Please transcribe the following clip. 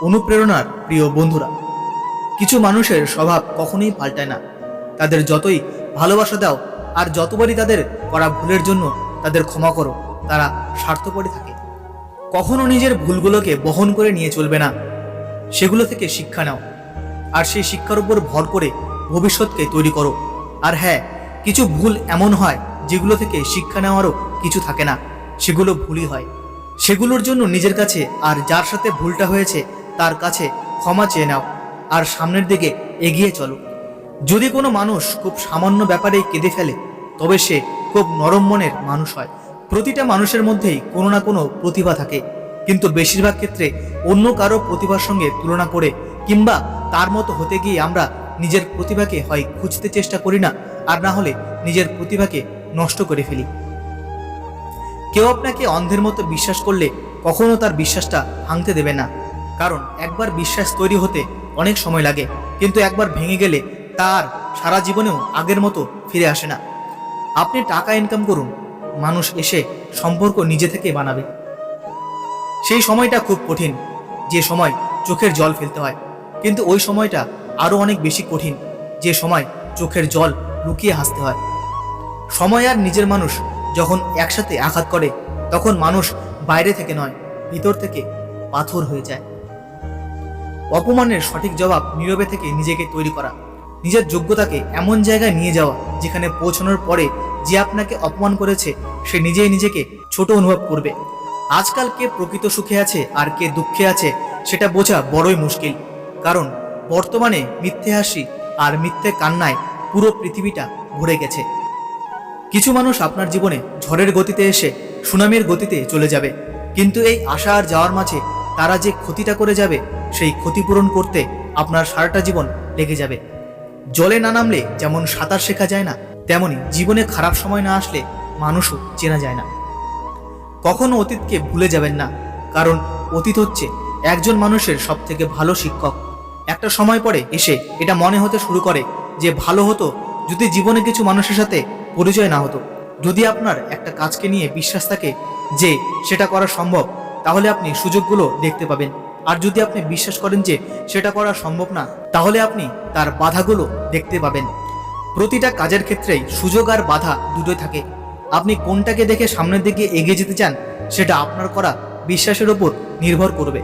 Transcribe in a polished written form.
অনুপ্রেরণার প্রিয় বন্ধুরা, কিছু মানুষের স্বভাব কখনোই পাল্টায় না। তাদের যতই ভালোবাসা দাও আর যতবারই তাদের করা ভুলের জন্য তাদের ক্ষমা করো, তারা স্বার্থপরই থাকে। কখনো নিজের ভুলগুলোকে বহন করে নিয়ে চলবে না, সেগুলো থেকে শিক্ষা নাও আর সেই শিক্ষার উপর ভর করে ভবিষ্যৎকে তৈরি করো। আর হ্যাঁ, কিছু ভুল এমন হয় যেগুলো থেকে শিক্ষা নেওয়ারও কিছু থাকে না, সেগুলো ভুলই হয়। সেগুলোর জন্য নিজের কাছে আর যার সাথে ভুলটা হয়েছে তার কাছে ক্ষমা চেয়ে নাও আর সামনের দিকে এগিয়ে চলো। যদি কোনো মানুষ খুব সামান্য ব্যাপারেই কেঁদে ফেলে, তবে সে খুব নরম মনের মানুষ হয়। প্রতিটা মানুষের মধ্যেই কোনো না কোনো প্রতিভা থাকে, কিন্তু বেশিরভাগ ক্ষেত্রে অন্য কারো প্রতিভার সঙ্গে তুলনা করে কিংবা তার মতো হতে গিয়ে আমরা নিজের প্রতিভাকে হয় খুঁজতে চেষ্টা করি না, আর না হলে নিজের প্রতিভাকে নষ্ট করে ফেলি। কেউ আপনাকে অন্ধের মতো বিশ্বাস করলে কখনো তার বিশ্বাসটা ভাঙতে দেবে না, কারণ একবার বিশ্বাস তৈরি হতে অনেক সময় লাগে, কিন্তু একবার ভেঙে গেলে তার সারা জীবনেও আগের মতো ফিরে আসে না। আপনি টাকা ইনকাম করুন, মানুষ এসে সম্পর্ক নিজে থেকে বানাবে। সেই সময়টা খুব কঠিন, যে সময় চোখের জল ফেলতে হয়, কিন্তু ওই সময়টা আরও অনেক বেশি কঠিন, যে সময় চোখের জল লুকিয়ে হাসতে হয়। সময় আর নিজের মানুষ যখন একসাথে আঘাত করে, তখন মানুষ বাইরে থেকে নয়, ভিতর থেকে পাথর হয়ে যায়। অপমানের সঠিক জবাব নীরবে থেকে নিজেকে তৈরি করা, নিজের যোগ্যতাকে এমন জায়গায় নিয়ে যাওয়া যেখানে পৌঁছানোর পরে যে আপনাকে অপমান করেছে সে নিজেই নিজেকে ছোট অনুভব করবে। আজকাল কে প্রকৃত সুখে আছে আর কে দুঃখে আছে সেটা বোঝা বড়ই মুশকিল, কারণ বর্তমানে মিথ্যে হাসি আর মিথ্যে কান্নায় পুরো পৃথিবীটা ভরে গেছে। কিছু মানুষ আপনার জীবনে ঝড়ের গতিতে এসে সুনামির গতিতে চলে যাবে, কিন্তু এই আসা আর যাওয়ার মাঝে তারা যে ক্ষতিটা করে যাবে, সেই ক্ষতিপূরণ করতে আপনার সারাটা জীবন লেগে যাবে। জলে না নামলে যেমন সাঁতার শেখা যায় না, তেমনি জীবনে খারাপ সময় না আসলে মানুষও চেনা যায় না। কখনো অতীতকে ভুলে যাবেন না, কারণ অতীত হচ্ছে একজন মানুষের সব থেকে ভালো শিক্ষক। একটা সময় পরে এসে এটা মনে হতে শুরু করে যে ভালো হতো যদি জীবনে কিছু মানুষের সাথে পরিচয় না হতো। যদি আপনার একটা কাজকে নিয়ে বিশ্বাস থাকে যে সেটা করা সম্ভব, তাহলে আপনি সুযোগগুলো দেখতে পাবেন। আর যদি আপনি বিশ্বাস করেন যে সেটা করা সম্ভব না, তাহলে আপনি তার বাধাগুলো দেখতে পাবেন। প্রতিটা কাজের ক্ষেত্রেই সুযোগ আর বাধা দুটোই থাকে। আপনি কোনটাকে দেখে সামনের দিকে এগিয়ে যেতে চান, সেটা আপনার করা বিশ্বাসের উপর নির্ভর করবে।